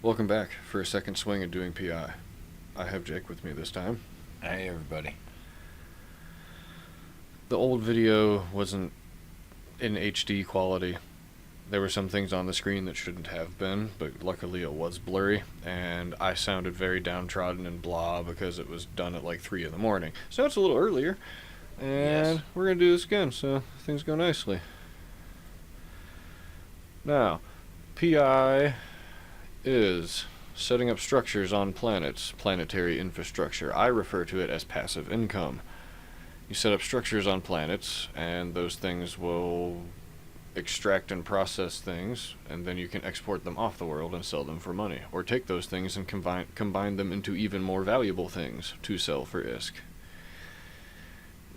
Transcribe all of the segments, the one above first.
Welcome back for a second swing at doing PI. I have Jake with me this time. Hey, everybody. The old video wasn't in HD quality. There were some things on the screen that shouldn't have been, but luckily it was blurry, and I sounded very downtrodden and blah because it was done at like 3 in the morning. So it's a little earlier, and Yes. we're going to do this again, so things go nicely. Now, PI is setting up structures on planets, planetary infrastructure. I refer to it as passive income. You set up structures on planets, and those things will extract and process things, and then you can export them off the world and sell them for money, or take those things and combine them into even more valuable things to sell for ISK.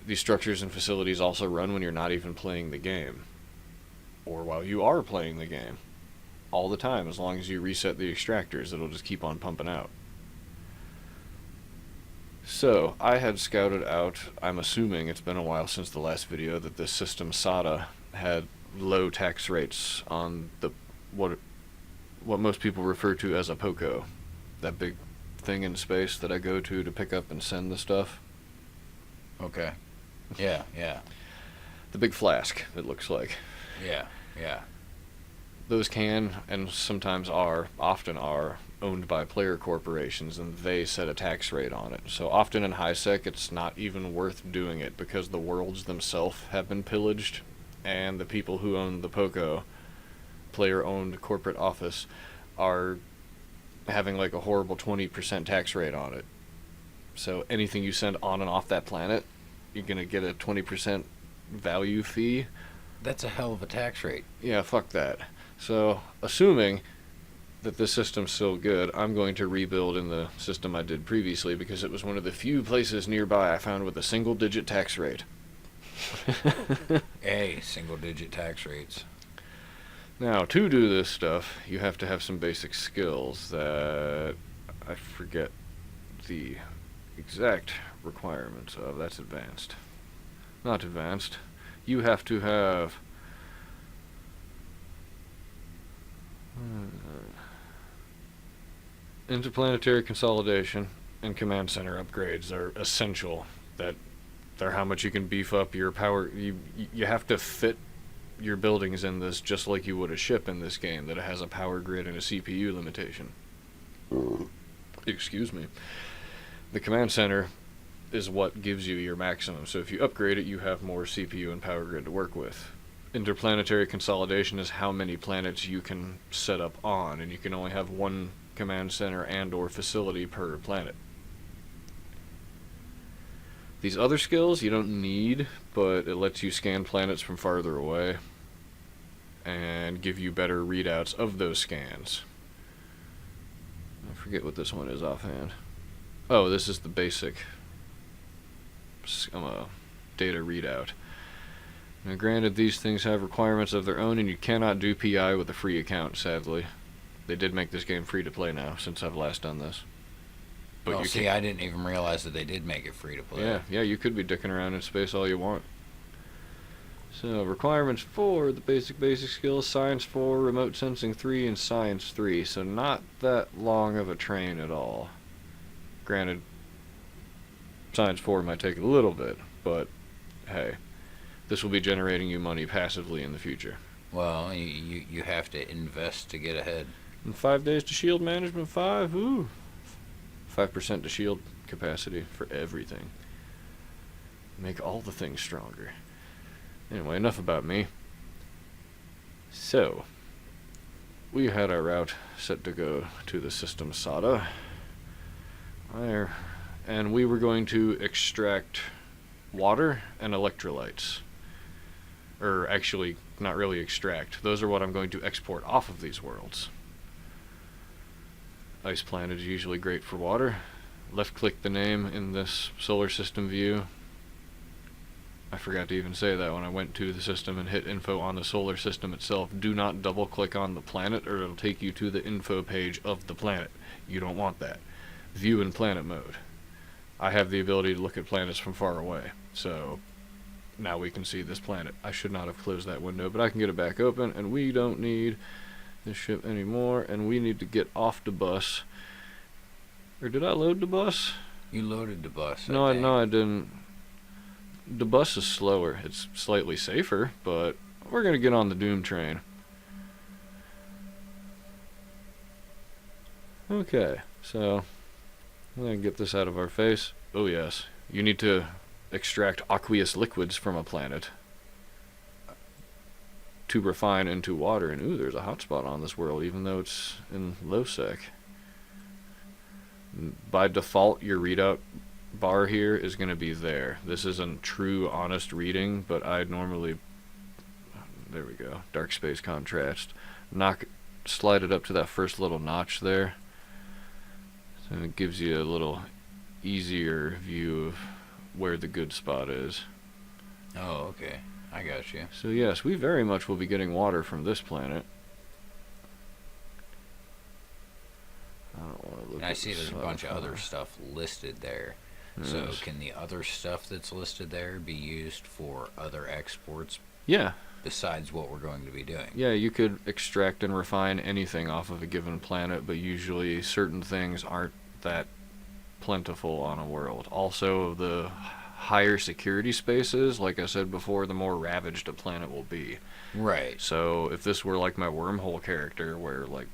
These structures and facilities also run when you're not even playing the game, or while you are playing the game. All the time, as long as you reset the extractors, it'll just keep on pumping out. So, I had scouted out, I'm assuming it's been a while since the last video, that this system SATA had low tax rates on the what most people refer to as a POCO. That big thing in space that I go to pick up and send the stuff. Okay. Yeah, yeah, The big flask, it looks like. yeah, yeah. Those can, and sometimes are, often are, owned by player corporations, and they set a tax rate on it. So often in high sec, it's not even worth doing it because the worlds themselves have been pillaged, and the people who own the POCO, player-owned corporate office, are having like a horrible 20% tax rate on it. So anything you send on and off that planet, you're gonna get a 20% value fee. That's a hell of a tax rate. Yeah, fuck that. So, assuming that this system's still good, I'm going to rebuild in the system I did previously because it was one of the few places nearby I found with a single-digit tax rate. Hey, single-digit tax rates. Now, to do this stuff, you have to have some basic skills that I forget the exact requirements of. That's advanced. Not advanced. You have to have interplanetary consolidation and command center upgrades are essential. They're how much you can beef up your power. You have to fit your buildings in this just like you would a ship in this game, that it has a power grid and a CPU limitation. Excuse me. The command center is what gives you your maximum, so if you upgrade it, you have more CPU and power grid to work with. Interplanetary consolidation is how many planets you can set up on, and you can only have one command center and or facility per planet. These other skills you don't need, but it lets you scan planets from farther away and give you better readouts of those scans. I forget what this one is offhand. Oh, this is the basic data readout. Now, granted, these things have requirements of their own, and you cannot do PI with a free account, sadly. They did make this game free to play now, since I've last done this. But you see, I didn't even realize that they did make it free to play. Yeah, you could be dicking around in space all you want. So, requirements for the basic skills: Science 4, Remote Sensing 3, and Science 3. So not that long of a train at all. Granted, Science 4 might take a little bit, but hey, this will be generating you money passively in the future. Well, you have to invest to get ahead. And 5 days to shield management 5, ooh. 5% to shield capacity for everything. Make all the things stronger. Anyway, enough about me. So, we had our route set to go to the system SATA. And we were going to extract water and electrolytes. Or actually, not really extract. Those are what I'm going to export off of these worlds. Ice planet is usually great for water. Left click the name in this solar system view. I forgot to even say that when I went to the system and hit info on the solar system itself. Do not double click on the planet or it'll take you to the info page of the planet. You don't want that. View in planet mode. I have the ability to look at planets from far away, so now we can see this planet. I should not have closed that window, but I can get it back open, and we don't need this ship anymore, and we need to get off the bus. Or did I load the bus? You loaded the bus. No, I didn't. The bus is slower. It's slightly safer, but we're gonna get on the Doom train. Okay, so I'm gonna get this out of our face. Oh yes, you need to extract aqueous liquids from a planet to refine into water. And ooh, there's a hotspot on this world, even though it's in low sec. By default, your readout bar here is going to be there. This isn't true, honest reading, but I'd normally... There we go. Dark space contrast. Slide it up to that first little notch there. So it gives you a little easier view of where the good spot is. Oh, okay. I got you. So yes, we very much will be getting water from this planet. I don't want to look. And I see there's a bunch of other stuff listed there. Yes. So can the other stuff that's listed there be used for other exports? Yeah. Besides what we're going to be doing? Yeah, you could extract and refine anything off of a given planet, but usually certain things aren't that plentiful on a world. Also, the higher security spaces, like I said before, the more ravaged a planet will be. Right. So if this were like my wormhole character, where like,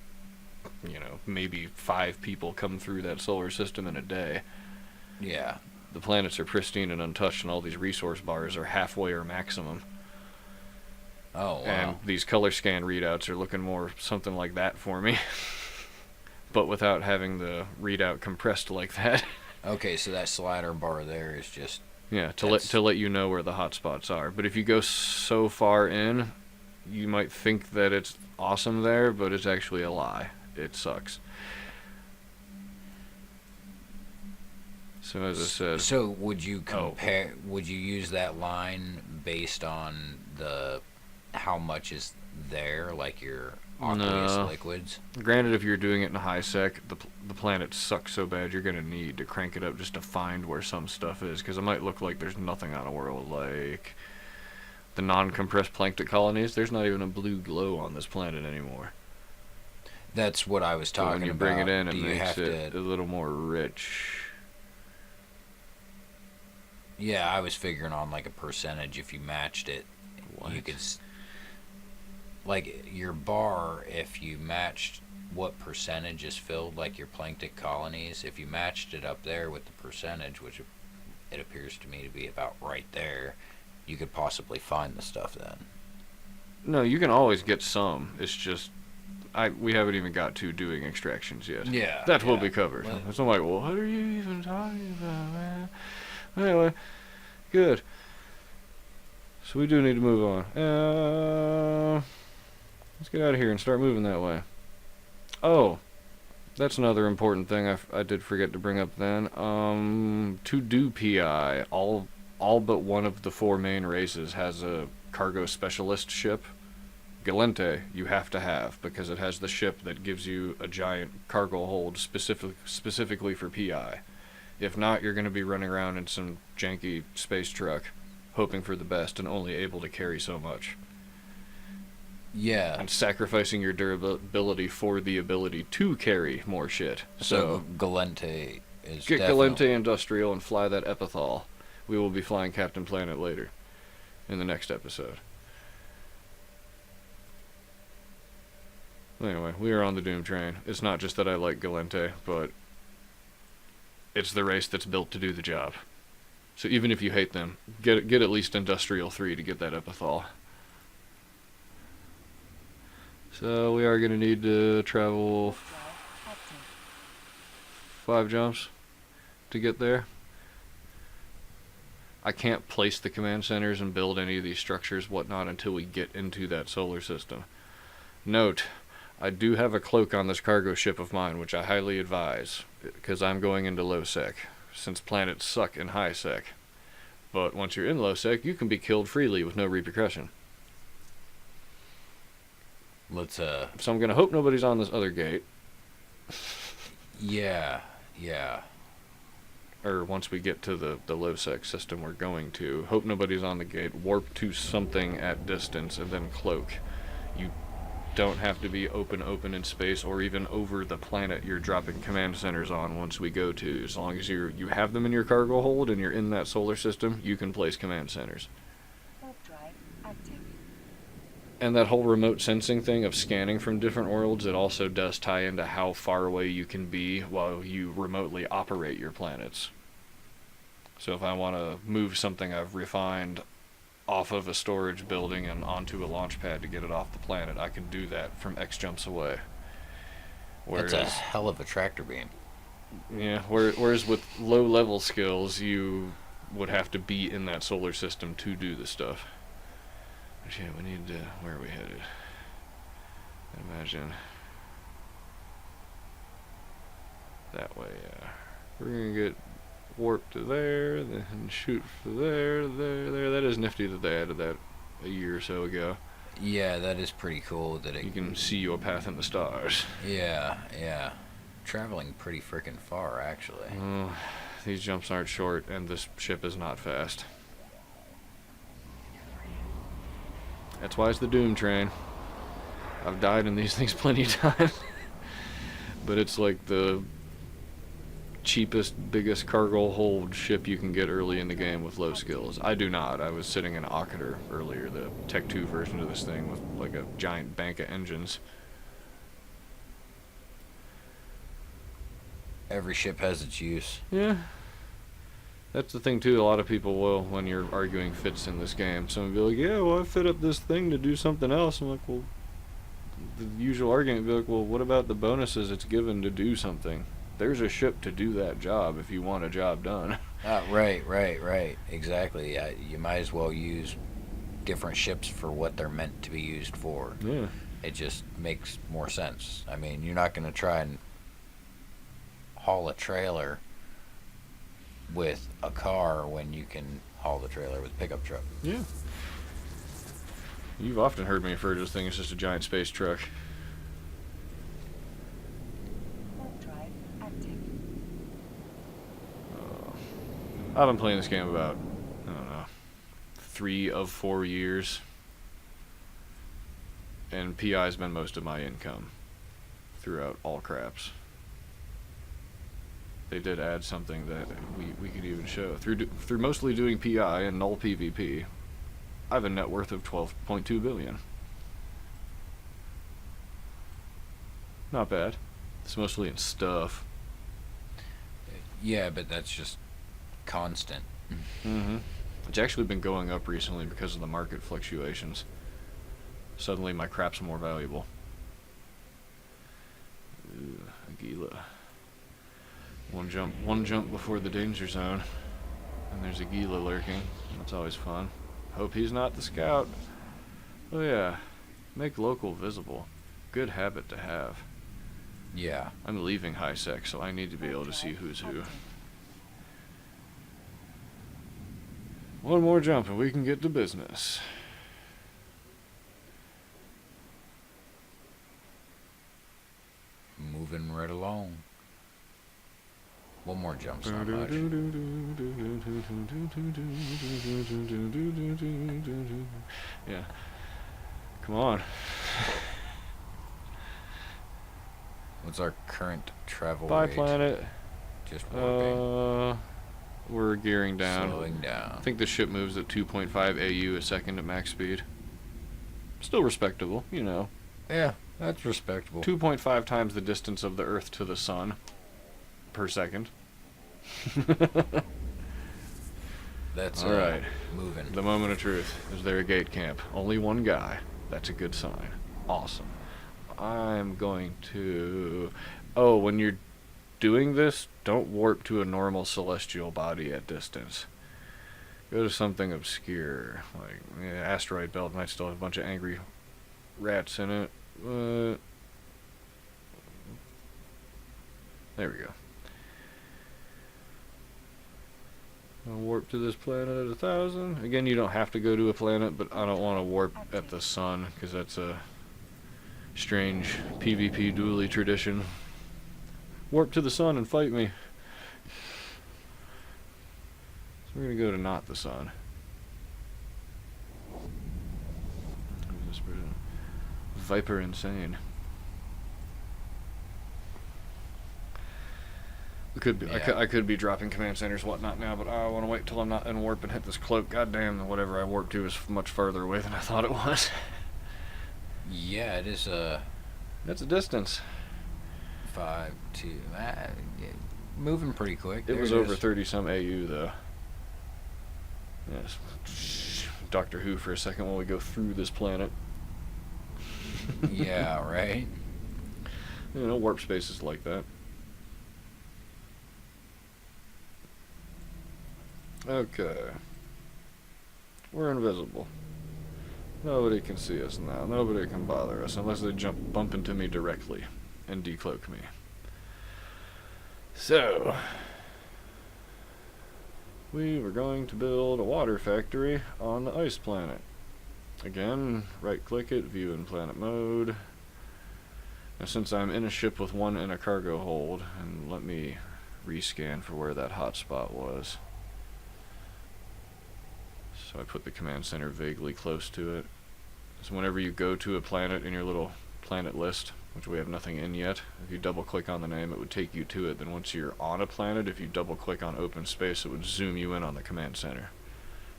you know, maybe 5 people come through that solar system in a day. Yeah. The planets are pristine and untouched, and all these resource bars are halfway or maximum. Oh, wow. And these color scan readouts are looking more something like that for me. But without having the readout compressed like that. Okay, so that slider bar there is just... Yeah, to let you know where the hot spots are. But if you go so far in, you might think that it's awesome there, but it's actually a lie. It sucks. So as I said... So would you compare... Would you use that line based on the... how much is there, like your aqueous liquids? Granted, if you're doing it in high sec, the planet sucks so bad you're going to need to crank it up just to find where some stuff is, because it might look like there's nothing on a world. Like the non-compressed plankton colonies, there's not even a blue glow on this planet anymore. That's what I was talking about. When you bring it in, it makes it a little more rich. Yeah, I was figuring on like a percentage. If you matched it, you could... Like your bar, if you matched what percentage is filled, like your plankton colonies, if you matched it up there with the percentage, which it appears to me to be about right there, you could possibly find the stuff then. No, you can always get some. It's just we haven't even got to doing extractions yet. Yeah. That will be covered. So I'm like, well, what are you even talking about, man? Anyway, good. So we do need to move on. Let's get out of here and start moving that way. Oh, that's another important thing I did forget to bring up then. To do PI, all but one of the 4 main races has a cargo specialist ship. Galente you have to have, because it has the ship that gives you a giant cargo hold specifically for PI. If not, you're going to be running around in some janky space truck, hoping for the best and only able to carry so much. Yeah. And sacrificing your durability for the ability to carry more shit. So Galente is get Galente Industrial and fly that Epithal. We will be flying Captain Planet later in the next episode. Anyway, we are on the Doom train. It's not just that I like Galente, but it's the race that's built to do the job. So even if you hate them, get at least Industrial 3 to get that Epithal. So we are going to need to travel 5 jumps to get there. I can't place the command centers and build any of these structures, whatnot, until we get into that solar system. Note, I do have a cloak on this cargo ship of mine, which I highly advise, because I'm going into low sec, since planets suck in high sec. But once you're in low sec, you can be killed freely with no repercussion. So I'm going to hope nobody's on this other gate. Yeah. Or once we get to the low sec system we're going to. Hope nobody's on the gate. Warp to something at distance and then cloak. You don't have to be open in space or even over the planet you're dropping command centers on once we go to. As long as you have them in your cargo hold and you're in that solar system, you can place command centers. Warp drive active. And that whole remote sensing thing of scanning from different worlds, it also does tie into how far away you can be while you remotely operate your planets. So if I want to move something I've refined off of a storage building and onto a launch pad to get it off the planet, I can do that from X jumps away. That's a hell of a tractor beam. Yeah, whereas with low level skills, you would have to be in that solar system to do the stuff. But yeah, we need to. Where are we headed? Imagine. That way, yeah. We're gonna get warp to there, then shoot for there, there. That is nifty that they added that a year or so ago. Yeah, that is pretty cool that You can see your path in the stars. Yeah. Traveling pretty freaking far, actually. These jumps aren't short, and this ship is not fast. That's why it's the Doom train. I've died in these things plenty of times. But it's like the cheapest, biggest cargo hold ship you can get early in the game with low skills. I do not. I was sitting in Ocketer earlier, the Tech 2 version of this thing with like a giant bank of engines. Every ship has its use. Yeah. That's the thing too, a lot of people will, when you're arguing fits in this game, some will be like, yeah, well I fit up this thing to do something else. I'm like, well, the usual argument would be like, well, what about the bonuses it's given to do something? There's a ship to do that job if you want a job done. Right. Exactly. You might as well use different ships for what they're meant to be used for. Yeah. It just makes more sense. I mean, you're not going to try and haul a trailer with a car when you can haul the trailer with a pickup truck. Yeah. You've often heard me refer to this thing as just a giant space truck. Warp drive active. I've been playing this game about, I don't know, 3 of 4 years. And PI's been most of my income throughout all craps. They did add something that we could even show. Through mostly doing PI and null PvP, I have a net worth of 12.2 billion. Not bad. It's mostly in stuff. Yeah, but that's just constant. Mm-hmm. It's actually been going up recently because of the market fluctuations. Suddenly my crap's more valuable. Aguila. One jump before the danger zone. And there's Aguila lurking. That's always fun. Hope he's not the scout. Oh yeah. Make local visible. Good habit to have. Yeah. I'm leaving high sec, so I need to be able to see who's who. One more jump and we can get to business. Moving right along. One more jump's not much. Yeah. Come on. What's our current travel Bye, rate? planet. Just warping. We're gearing down. Slowing down. I think the ship moves at 2.5 AU a second at max speed. Still respectable, you know. Yeah, that's respectable. 2.5 times the distance of the Earth to the Sun per second. That's all right. Moving. The moment of truth. Is there a gate camp? Only one guy. That's a good sign. Awesome. I'm going to... Oh, when you're doing this, don't warp to a normal celestial body at distance. Go to something obscure. Like, yeah, asteroid belt might still have a bunch of angry rats in it. There we go. I'll warp to this planet at 1,000. Again, you don't have to go to a planet, but I don't want to warp at the sun, because that's a strange PvP dually tradition. Warp to the sun and fight me. So we're going to go to not the sun. Viper insane. We could be, Yeah. I could be dropping command centers whatnot now, but I want to wait till I'm not in warp and hit this cloak. God damn, whatever I warp to is much farther away than I thought it was. Yeah, it is That's a distance. 5 2. Moving pretty quick. It There was it over is. 30 some AU though. Yes. Doctor Who for a second while we go through this planet. Yeah, right. You know, warp space is like that. Okay. We're invisible. Nobody can see us now. Nobody can bother us unless they bump into me directly and decloak me. So, we were going to build a water factory on the ice planet. Again, right click it, view in planet mode. Now since I'm in a ship with one in a cargo hold, and let me rescan for where that hotspot was. So I put the command center vaguely close to it. So whenever you go to a planet in your little planet list, which we have nothing in yet, if you double click on the name it would take you to it. Then once you're on a planet, if you double click on open space it would zoom you in on the command center.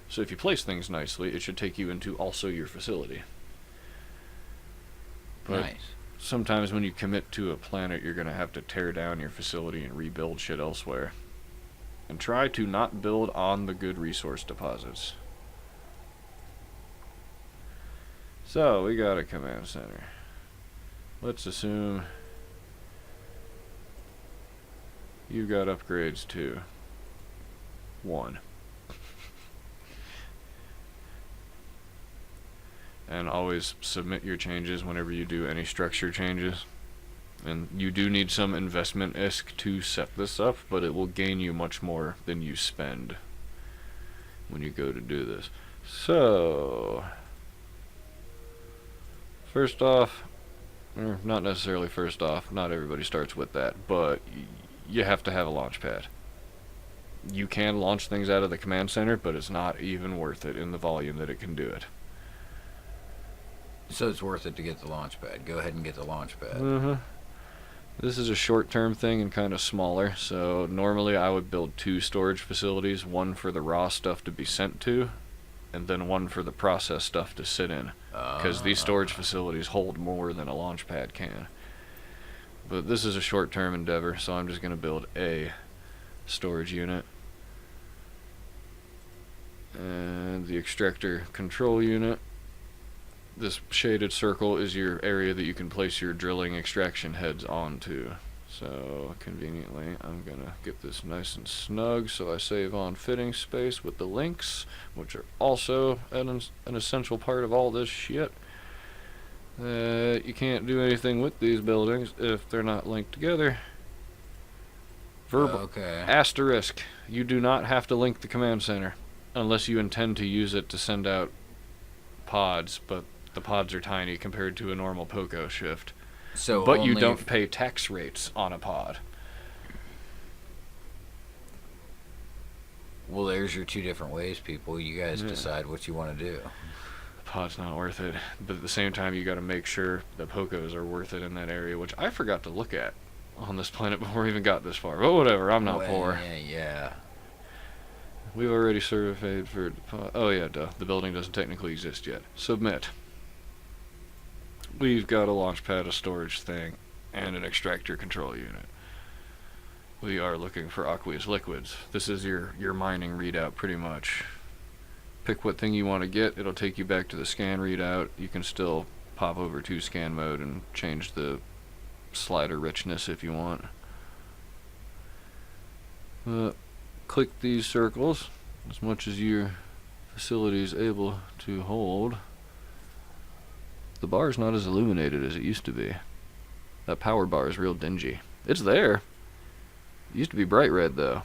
So if you place things nicely, it should take you into also your facility. But Nice. sometimes when you commit to a planet, you're going to have to tear down your facility and rebuild shit elsewhere. And try to not build on the good resource deposits. So, we got a command center. Let's assume you've got upgrades too. 1. And always submit your changes whenever you do any structure changes. And you do need some investment-esque to set this up, but it will gain you much more than you spend when you go to do this. So, first off, or not necessarily first off, not everybody starts with that, but you have to have a launch pad. You can launch things out of the command center, but it's not even worth it in the volume that it can do it. So it's worth it to get the launch pad. Go ahead and get the launch pad. Mm-hmm. This is a short-term thing and kind of smaller, so normally I would build 2 storage facilities, one for the raw stuff to be sent to, and then one for the process stuff to sit in, because these storage facilities hold more than a launch pad can. But this is a short-term endeavor, so I'm just going to build a storage unit. And the extractor control unit. This shaded circle is your area that you can place your drilling extraction heads onto. So conveniently I'm gonna get this nice and snug, so I save on fitting space with the links, which are also an essential part of all this shit. You can't do anything with these buildings if they're not linked together. Verbal Okay. asterisk, you do not have to link the command center unless you intend to use it to send out pods, but the pods are tiny compared to a normal POCO shift. So But you only don't if- pay tax rates on a pod. Well, there's your 2 different ways, people. You guys Yeah. decide what you want to do. The pod's not worth it. But at the same time, you got to make sure the POCOs are worth it in that area, which I forgot to look at on this planet before we even got this far. But whatever, I'm not Well, poor. Yeah. We've already surveyed for... Oh yeah, duh. The building doesn't technically exist yet. Submit. We've got a launch pad, a storage thing, and an extractor control unit. We are looking for aqueous liquids. This is your mining readout, pretty much. Pick what thing you want to get. It'll take you back to the scan readout. You can still pop over to scan mode and change the slider richness if you want. Click these circles as much as your facility is able to hold. The bar is not as illuminated as it used to be. That power bar is real dingy. It's there. It used to be bright red though.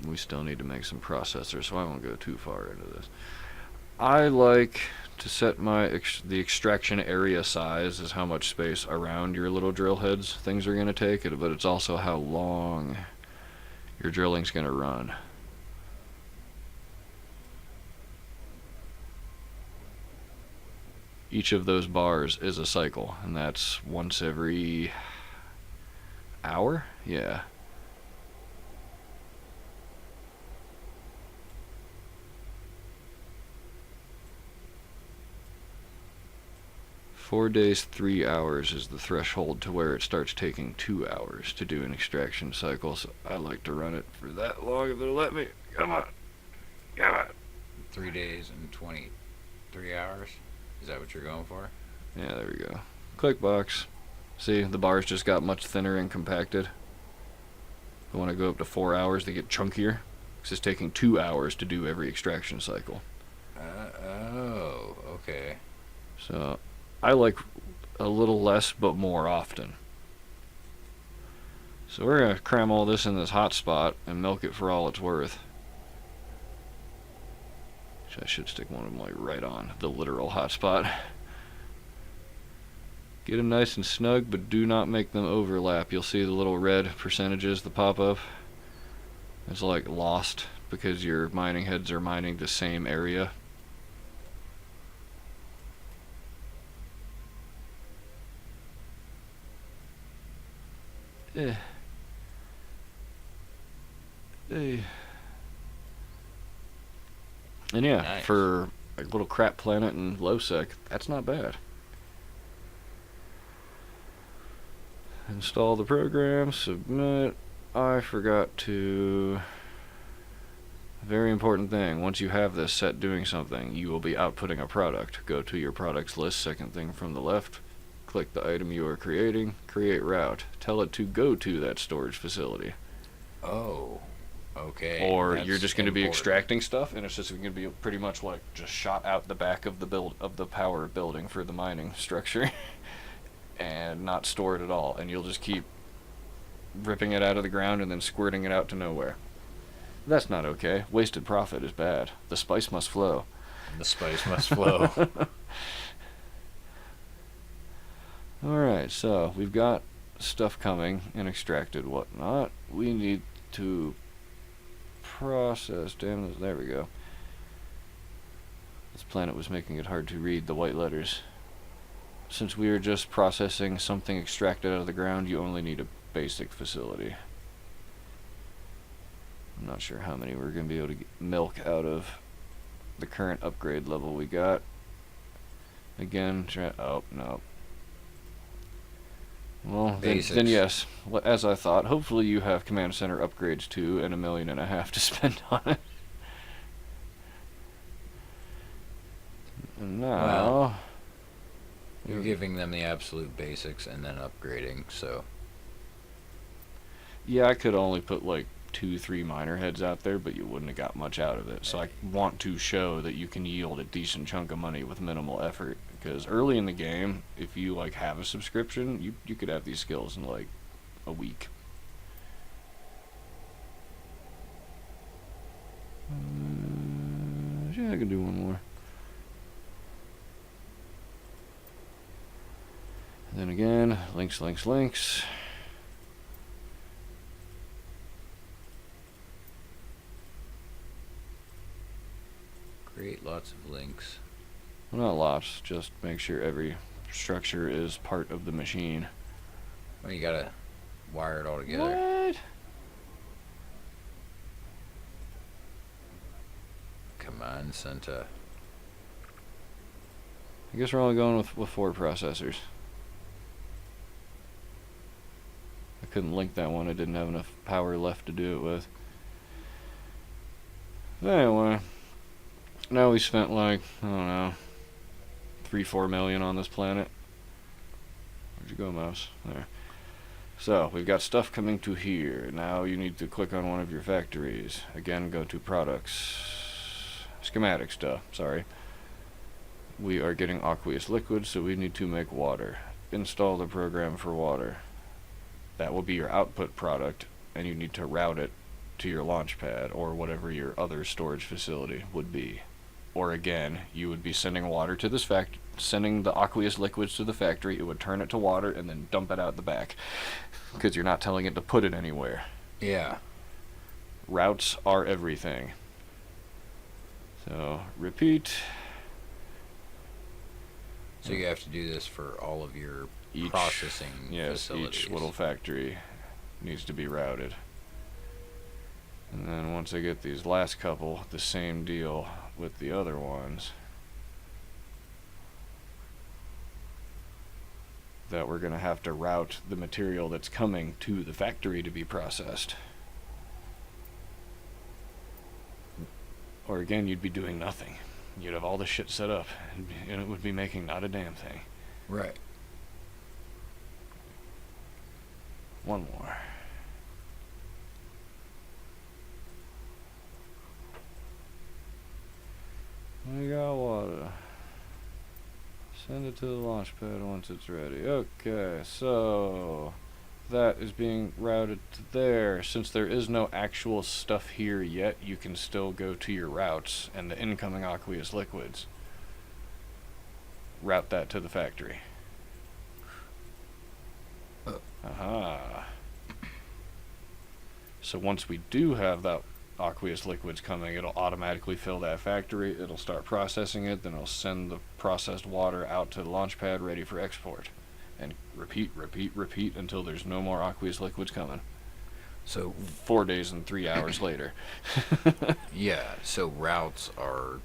We still need to make some processors, so I won't go too far into this. I like to set the extraction area size as how much space around your little drill heads things are going to take, but it's also how long your drilling's going to run. Each of those bars is a cycle, and that's once every hour? Yeah. Four days, 3 hours is the threshold to where it starts taking 2 hours to do an extraction cycle, so I like to run it for that long if it'll let me. Come on. Come on. 3 days and 23 hours? Is that what you're going for? Yeah, there we go. Click box. See, the bars just got much thinner and compacted. I want to go up to 4 hours, they get chunkier. Because it's taking 2 hours to do every extraction cycle. Oh, okay. So, I like a little less but more often. So we're going to cram all this in this hot spot and milk it for all it's worth. I should stick one of them like right on the literal hot spot. Get them nice and snug, but do not make them overlap. You'll see the little red percentages that pop up. It's like lost because your mining heads are mining the same area. Eh. Eh. And yeah, Nice. for a little crap planet and low sec, that's not bad. Install the program, submit. I forgot to... Very important thing, once you have this set doing something, you will be outputting a product. Go to your products list, second thing from the left, click the item you are creating, create route. Tell it to go to that storage facility. Oh, okay. Or That's you're just going to be important. extracting stuff, and it's just going to be pretty much like just shot out the back of the power building for the mining structure, and not stored at all. And you'll just keep ripping it out of the ground and then squirting it out to nowhere. That's not okay. Wasted profit is bad. The spice must flow. The spice must flow. Alright, so we've got stuff coming and extracted whatnot. We need to process. Damn this. There we go. This planet was making it hard to read the white letters. Since we are just processing something extracted out of the ground, you only need a basic facility. I'm not sure how many we're going to be able to get milk out of the current upgrade level we got. Again, oh, no. Well, then yes, as I thought, hopefully you have command center upgrades too, and $1.5 million to spend on it. And now... Well, you're giving them the absolute basics and then upgrading, so... Yeah, I could only put like 2-3 miner heads out there, but you wouldn't have got much out of it. So I want to show that you can yield a decent chunk of money with minimal effort. Because early in the game, if you like have a subscription, you could have these skills in like a week. Yeah, I can do one more. And then again, links, links, links. Create lots of links. Well, not lots, just make sure every structure is part of the machine. Well, you gotta wire it all together. What? Command center. I guess we're only going with 4 processors. I couldn't link that one, I didn't have enough power left to do it with. But anyway, now we spent like, I don't know, 3-4 million on this planet. Where'd you go, mouse? There. So, we've got stuff coming to here. Now you need to click on one of your factories. Again, go to products. Schematic stuff, sorry. We are getting aqueous liquid, so we need to make water. Install the program for water. That will be your output product, and you need to route it to your launch pad, or whatever your other storage facility would be. Or again, you would be sending water to this sending the aqueous liquids to the factory, it would turn it to water, and then dump it out the back. Because you're not telling it to put it anywhere. Yeah. Routes are everything. So, repeat. So you have to do this for all of your Each, processing yes, facilities. each little factory needs to be routed. And then once I get these last couple, the same deal with the other ones. That we're going to have to route the material that's coming to the factory to be processed. Or again, you'd be doing nothing. You'd have all this shit set up, and it would be making not a damn thing. Right. One more. We got water. Send it to the launch pad once it's ready. Okay, so that is being routed to there. Since there is no actual stuff here yet, you can still go to your routes and the incoming aqueous liquids. Route that to the factory. Aha. So once we do have that aqueous liquids coming, it'll automatically fill that factory, it'll start processing it, then it'll send the processed water out to the launch pad ready for export. And repeat until there's no more aqueous liquids coming. So 4 days and 3 hours later. yeah, so routes are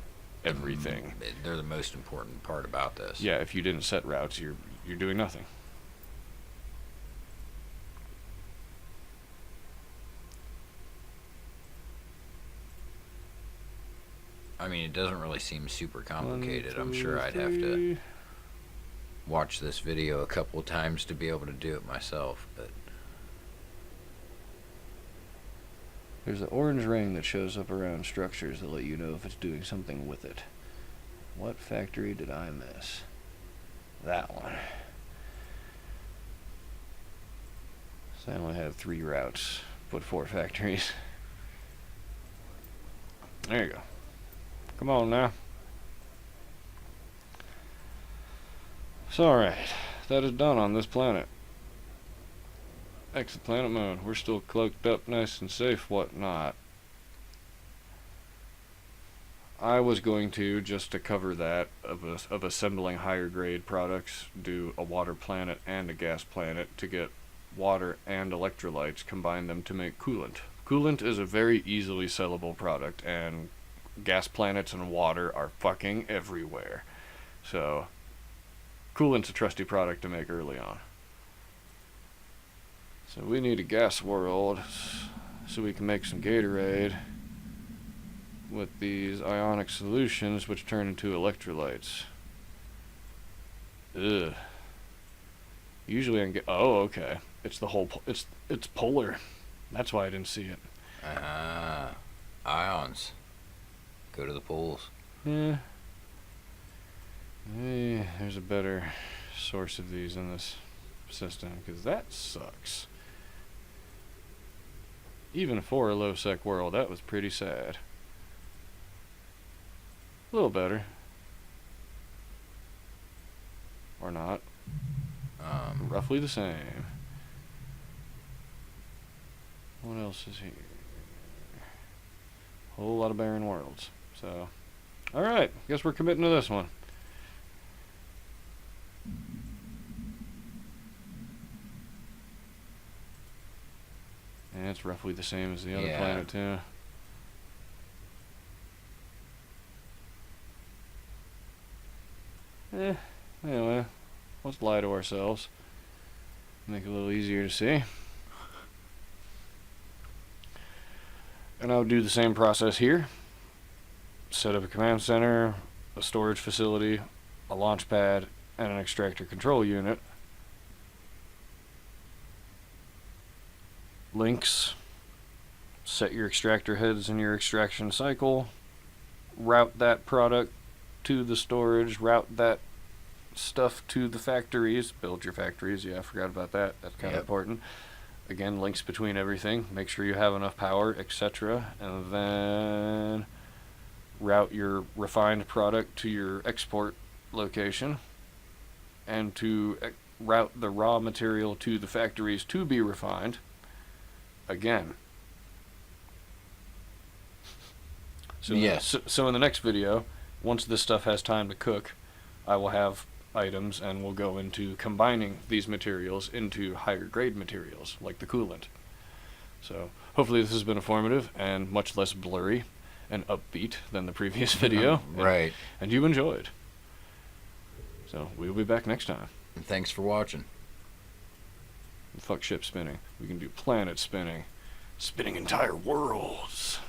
Everything. They're the most important part about this. Yeah, if you didn't set routes, you're doing nothing. I mean, it doesn't really seem super complicated. 1, I'm 2, sure I'd have to 3. watch this video a couple of times to be able to do it myself, but There's an orange ring that shows up around structures that let you know if it's doing something with it. What factory did I miss? That one. So I only have 3 routes, but 4 factories. There you go. Come on now. So alright, that is done on this planet. Exoplanet mode. We're still cloaked up nice and safe, whatnot. I was going to, just to cover that, of assembling higher grade products, do a water planet and a gas planet to get water and electrolytes, combine them to make coolant. Coolant is a very easily sellable product, and gas planets and water are fucking everywhere. So, coolant's a trusty product to make early on. So we need a gas world so we can make some Gatorade with these ionic solutions which turn into electrolytes. Ugh. Usually I can get... Oh, okay. It's the whole... It's polar. That's why I didn't see it. Ions. Go to the pools. Yeah. Hey, there's a better source of these in this system, because that sucks. Even for a low-sec world, that was pretty sad. A little better. Or not. Roughly the same. What else is here? Whole lot of barren worlds. So, alright, guess we're committing to this one. And it's roughly the same as the other planet, too. Anyway, let's lie to ourselves. Make it a little easier to see. And I'll do the same process here. Set up a command center, a storage facility, a launch pad, and an extractor control unit. Links. Set your extractor heads in your extraction cycle. Route that product to the storage. Route that stuff to the factories. Build your factories. Yeah, I forgot about that. That's kind of important. Again, links between everything. Make sure you have enough power, etc. And then route your refined product to your export location. And to route the raw material to the factories to be refined. Again. So, yes. So in the next video, once this stuff has time to cook, I will have items, and we'll go into combining these materials into higher grade materials, like the coolant. So hopefully this has been informative and much less blurry and upbeat than the previous video. Right. And you enjoyed. So we'll be back next time. And thanks for watching. Fuck ship spinning. We can do planet spinning. Spinning entire worlds.